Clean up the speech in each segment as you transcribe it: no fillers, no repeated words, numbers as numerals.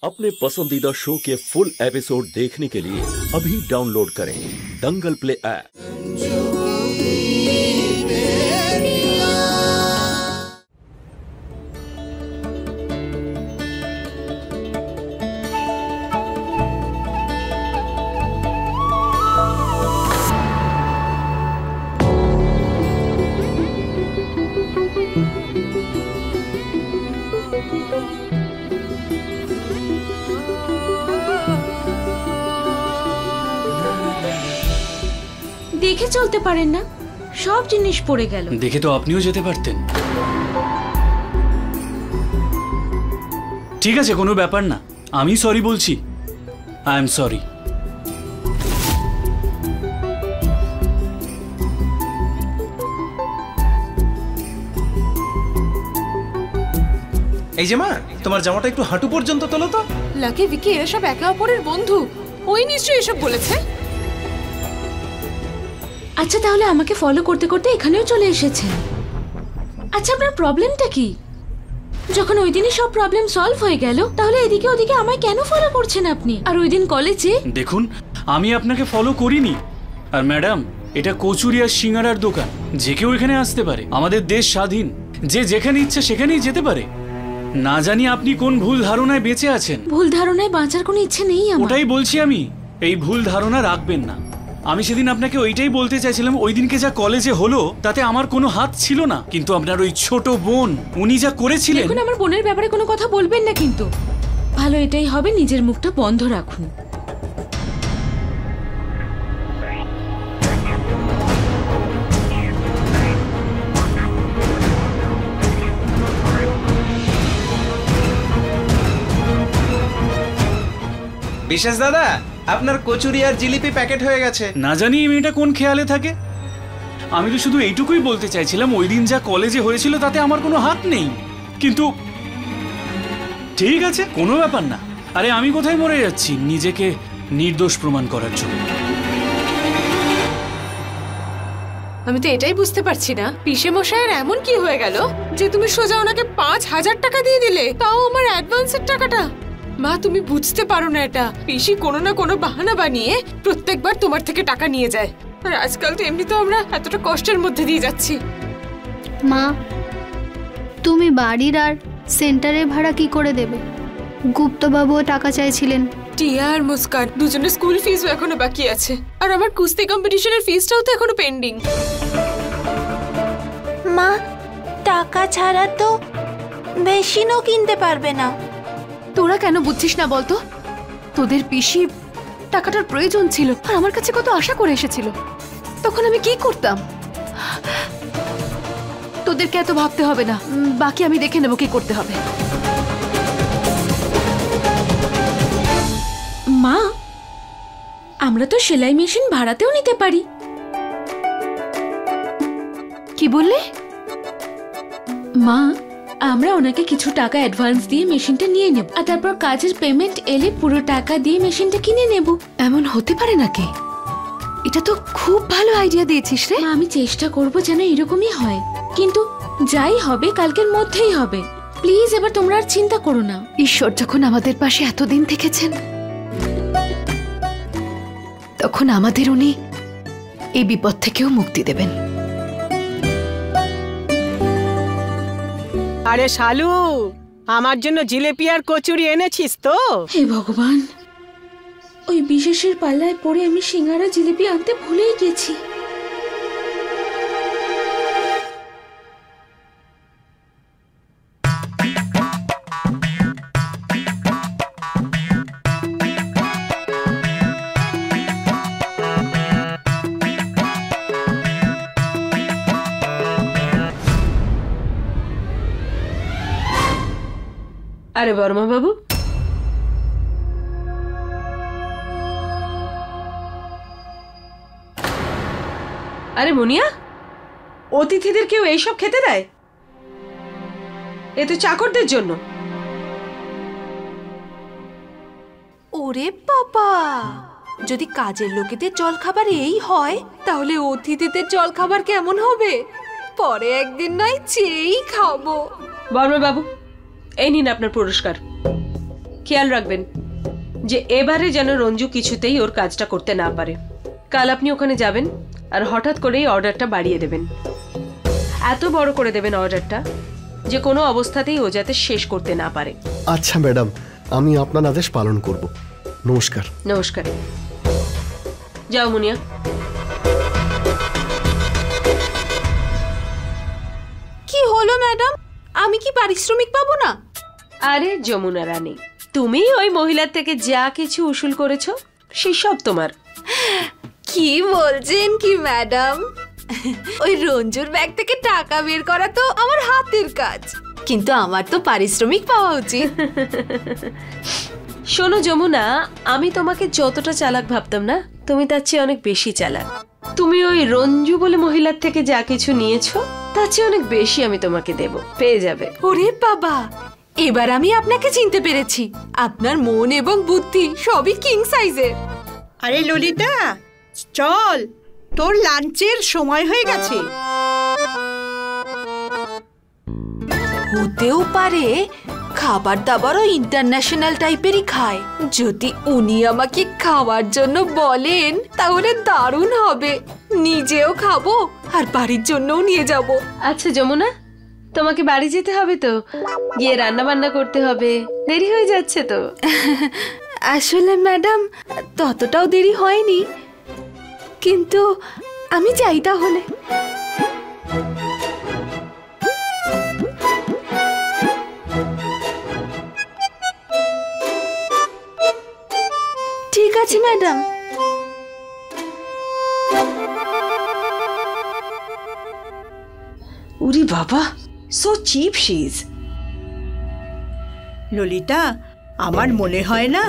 अपने पसंदीदा शो के फुल एपिसोड देखने के लिए अभी डाउनलोड करें दंगल प्ले ऐप। দেখে চলতে পারেন না, সব জিনিস পড়ে গেল। দেখে তো আপনিও যেতে পারতেন। ঠিক আছে, কোনো ব্যাপার না, আমি সরি বলছি। I am sorry. এই যে মা, তোমার জামাটা একটু হাঁটু পর্যন্ত তোলো তো। লাকি ভিকি এরা সব একে অপরের বন্ধু, ওই নিশ্চয়ই এসব বলেছে। আচ্ছা, তাহলে আমাকে ফলো করতে করতে এখানেও চলে এসেছেন। আচ্ছা, আপনার প্রবলেমটা কি? যখন ওই দিনই সব প্রবলেম সলভ হয়ে গেল, তাহলে এদিকে ওদিকে আমায় কেন ফলো করছেন আপনি? আর ওই দিন কলেজে দেখুন, আমি আপনাকে ফলো করিনি। আর ম্যাডাম, এটা কচুরি আর সিঙ্গারার দোকান, যে কেউ এখানে আসতে পারে। আমাদের দেশ স্বাধীন, যে যেখানে ইচ্ছে সেখানেই যেতে পারে। না জানি আপনি কোন ভুল ধারণায় বেঁচে আছেন। ভুল ধারণায় বাঁচার কোনো ইচ্ছে নেই আমার। ওটাই বলছি আমি, এই ভুল ধারণা রাখবেন না। আমি সেদিন আপনাকে ওইটাই বলতে চাইছিলাম, ওই দিনকে যা কলেজে হলো তাতে আমার কোনো হাত ছিল না, কিন্তু আপনার ওই ছোট বোন, উনি যা করেছিলেন। দেখুন, আমার বোনের ব্যাপারে কোনো কথা বলবেন না, কিন্তু ভালো এটাই হবে নিজের মুখটা বন্ধ রাখুন। বিশেষ দাদা, আপনার কচুরি আর জিলিপি প্যাকেট হয়ে গেছে। না জানি এই মেয়েটা কোন খেয়ালে থাকে। আমি তো শুধু এইটুকুই বলতে চাইছিলাম, ওই দিন যা কলেজে হয়েছিল তাতে আমার কোনো হাত নেই। কিন্তু ঠিক আছে, কোনো ব্যাপার না। আরে আমি কোথায় মরে যাচ্ছি নিজেকে নির্দোষ প্রমাণ করার জন্য? আমি তো এটাই বুঝতে পারছি না, পিসে মশাইয়ের এমন কি হয়ে গেল যে তুমি সোজা ওনাকে ৫,০০০ টাকা দিয়ে দিলে, তাও আমার অ্যাডভান্সের টাকাটা। মা, তুমি বুঝতে পারো না এটা, পিসি কোনো না কোনো বাহানা বানিয়ে প্রত্যেকবার তোমার থেকে টাকা নিয়ে যায়। আর আজকাল তো এমনি তো আমরা এতটা কষ্টের মধ্যে দিয়ে যাচ্ছি। মা, তুমি বাড়ির আর সেন্টারের ভাড়া কি করে দেবে? গুপ্তবাবুও টাকা চাইছিলেন। টিয়া আর মুস্কান দুজনের স্কুল ফিসও এখনো বাকি আছে, আর আমার কুস্তি কম্পিটিশনের ফিসটাও তো এখনো পেন্ডিং। মা, টাকা ছাড়া তো বেশিনও কিনতে পারবে না। তোরা কেন বুঝছিস না বলতো? তোদের পিসি টাকাটার প্রয়োজন ছিল, আর আমার কাছে কত আশা করে এসেছিল, তখন আমি কি করতাম? তোদেরকে এত ভাবতে হবে না, বাকি আমি দেখে নেবো কি করতে হবে। মা, আমরা তো সেলাই মেশিন ভাড়াতেও নিতে পারি। কি বললে? মা, আমরা ওনাকে কিছু টাকা অ্যাডভান্স দিয়ে মেশিনটা নিয়ে নেব, আর তারপর কাজের পেমেন্ট এলে পুরো টাকা দিয়ে মেশিনটা কিনে নেব। এমন হতে পারে নাকি? এটা তো খুব ভালো আইডিয়া দিয়েছিস রে। মা, আমি চেষ্টা করব যেন এরকমই হয়, কিন্তু যাই হবে কালকের মধ্যেই হবে। প্লিজ, এবার তোমরা আর চিন্তা করো না। ঈশ্বর যখন আমাদের পাশে এতদিন থেকেছেন, তখন আমাদের উনি এই বিপদ থেকেও মুক্তি দেবেন। আরে শালু, আমার জন্য জিলেপি আর কচুরি এনেছিস তো? হে ভগবান, ওই বিশেষের পাল্লায় পড়ে আমি সিঙ্গারা জিলিপি আনতে ভুলেই গেছি। আরে বর্মা বাবু, আরে মুনিয়া, অতিথিদের কেউ এইসব খেতে দেয়? এ তো চাকরদের জন্য। ওরে বাবা, যদি কাজের লোকেদের জলখাবার এই হয়, তাহলে অতিথিদের জলখাবার কেমন হবে? পরে একদিন নয় চেয়েই খাবো। বর্মা বাবু, এই নিন আপনার পুরস্কার। খেয়াল রাখবেন যে এবারে যেন রঞ্জু কিছুতেই ওর কাজটা করতে না পারে। কাল আপনি ওখানে যাবেন আর হঠাৎ করেই অর্ডারটা বাড়িয়ে দেবেন, এত বড় করে দেবেন অর্ডারটা যে কোনো অবস্থাতেই ও যাতে শেষ করতে না পারে। আচ্ছা ম্যাডাম, আমি আপনার আদেশ পালন করব। নমস্কার। নমস্কার। যাও মুনিয়া। কি হলো ম্যাডাম, আমি কি পারিশ্রমিক পাবো না? আরে যমুনা রানী, তুমি ওই মহিলার থেকে যা কিছু উসুল করেছো সেই সব তোমার। কি বলছেন কি ম্যাডাম, ওই রঞ্জুর ব্যাগ থেকে টাকা বের করা তো আমার হাতের কাজ, কিন্তু আমার তো পারিশ্রমিক পাওয়া উচিত। শোনো যমুনা, আমি তোমাকে যতটা চালাক ভাবতাম না, তুমি তার চেয়ে অনেক বেশি চালাক। তুমি ওই রঞ্জু বলে মহিলার থেকে যা কিছু নিয়েছো তার চেয়ে অনেক বেশি আমি তোমাকে দেব, পেয়ে যাবে। ওরে বাবা, এবার আমি আপনাকে চিনতে পেরেছি। আপনার মন এবং বুদ্ধি সবই কিং সাইজের। আরে ললিতা, চল, তোর লাঞ্চের সময় হয়ে গেছে। হতেও পারে খাবার দাবারও ইন্টারন্যাশনাল টাইপেরই খায়। যদি উনি আমাকে খাওয়ার জন্য বলেন তাহলে দারুণ হবে, নিজেও খাবো আর বাড়ির জন্যও নিয়ে যাব। আচ্ছা যমুনা, তোমাকে বাড়ি যেতে হবে তো, গিয়ে রান্না বান্না করতে হবে, দেরি হয়ে যাচ্ছে তো। আসলে ম্যাডাম ততটাও দেরি হয়নি, কিন্তু আমি যাই তাহলে। ঠিক আছে ম্যাডাম। উরি বাবা, so cheap she is. Lalita, আমার মনে হয় না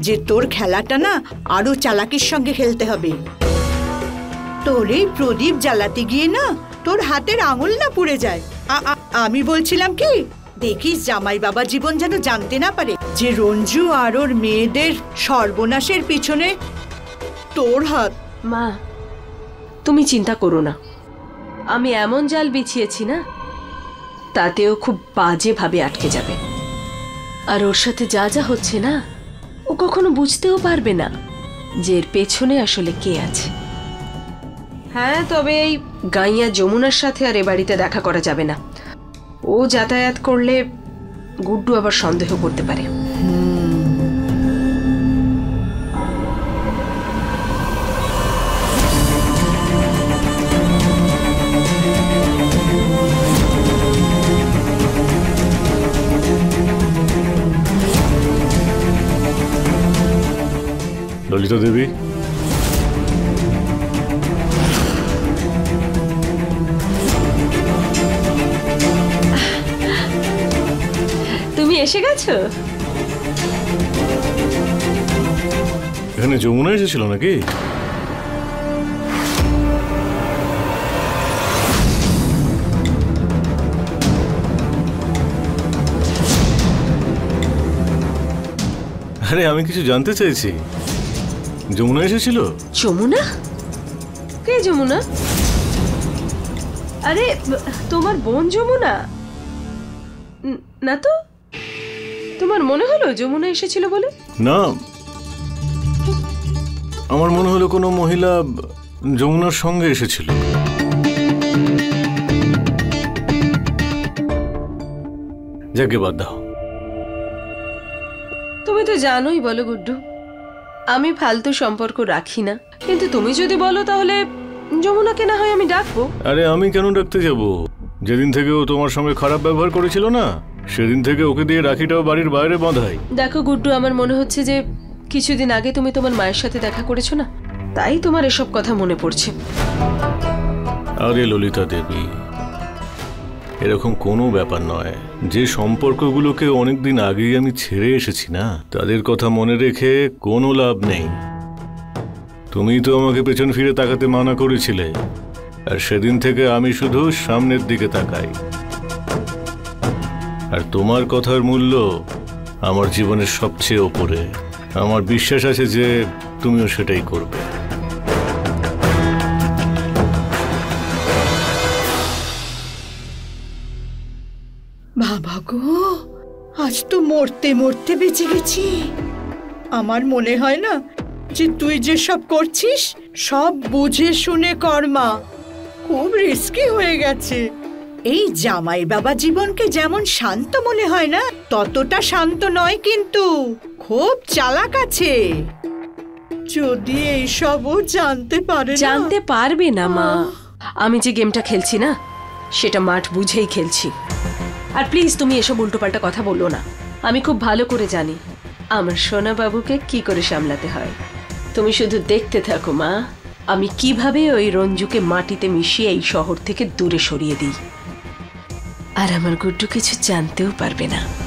যে তোর খেলাটা না আরো চালাকির সঙ্গে খেলতে হবে। তোর এই প্রদীপ জ্বালাতে গিয়ে না তোর হাতের আঙুল না পুড়ে যায়। আমি বলছিলাম কি, দেখিস জামাই বাবা জীবন যেন জানতে না পারে যে রঞ্জু আর ওর মেয়েদের সর্বনাশের পিছনে তোর হাত। মা, তুমি চিন্তা করো না, আমি এমন জাল বিছিয়েছি না তাতেও খুব বাজেভাবে আটকে যাবে। আর ওর সাথে যা যা হচ্ছে না, ও কখনো বুঝতেও পারবে না যে এর পেছনে আসলে কে আছে। হ্যাঁ, তবে এই গাইয়া যমুনার সাথে আর এ বাড়িতে দেখা করা যাবে না। ও যাতায়াত করলে গুড্ডু আবার সন্দেহ করতে পারে। ললিতা দেবী, তুমি এসে গেছো? এখানে যমুনা এসেছিল নাকি? আরে আমি কিছু জানতে চাইছি। যমুনা এসেছিল? যমুনা? কে যমুনা? আরে তোমার বোন যমুনা না তো? তোমার মনে হলো যমুনা এসেছিল বলে? না, আমার মনে হলো কোনো মহিলা যমুনার সঙ্গে এসেছিল। যাকে বাদ দাও। তুমি তো জানোই বলো গুড্ডু, আমি ফালতু সম্পর্ক রাখি না, কিন্তু তুমি যদি বলো তাহলে যমুনাকে না হয় আমি ডাকবো। আরে আমি কেন ডাকতে যাব? যেদিন থেকে ও তোমার সঙ্গে খারাপ ব্যবহার করেছিল না, সেদিন থেকে ওকে দিয়ে রাখিটাও বাড়ির বাইরে বাঁধাই। দেখো গুড্ডু, আমার মনে হচ্ছে যে কিছুদিন আগে তুমি তোমার মায়ের সাথে দেখা করেছো না, তাই তোমার এসব কথা মনে পড়ছে। আরে ললিতা দেবী, এরকম কোনো ব্যাপার নয়। যে সম্পর্কগুলোকে অনেকদিন আগেই আমি ছেড়ে এসেছি না, তাদের কথা মনে রেখে কোনো লাভ নেই। তুমি তো আমাকে পেছন ফিরে তাকাতে মানা করেছিলে, আর সেদিন থেকে আমি শুধু সামনের দিকে তাকাই। আর তোমার কথার মূল্য আমার জীবনের সবচেয়ে ওপরে। আমার বিশ্বাস আছে যে তুমিও সেটাই করবে। বাবা গো, আজ তো মরতে মরতে বেঁচে গেছি। আমার মনে হয় না যে তুই যে সব করছিস সব বুঝে শুনে কর মা। খুব রিস্কি হয়ে গেছে। এই জামাই বাবা জীবনকে যেমন শান্ত মনে হয় না, ততটা শান্ত নয়, কিন্তু খুব চালাক আছে। যদি এইসবও জানতে পারে না। জানতে পারবে না মা। আমি যে গেমটা খেলছি না সেটা মাঠ বুঝেই খেলছি। আর প্লিজ তুমি এসব উল্টোপাল্টা কথা বলো না। আমি খুব ভালো করে জানি আমার সোনা বাবুকে কি করে সামলাতে হয়। তুমি শুধু দেখতে থাকো মা, আমি কিভাবে ওই রঞ্জুকে মাটিতে মিশিয়ে এই শহর থেকে দূরে সরিয়ে দিই। আর আমার গুড্ডু কিছু জানতেও পারবে না।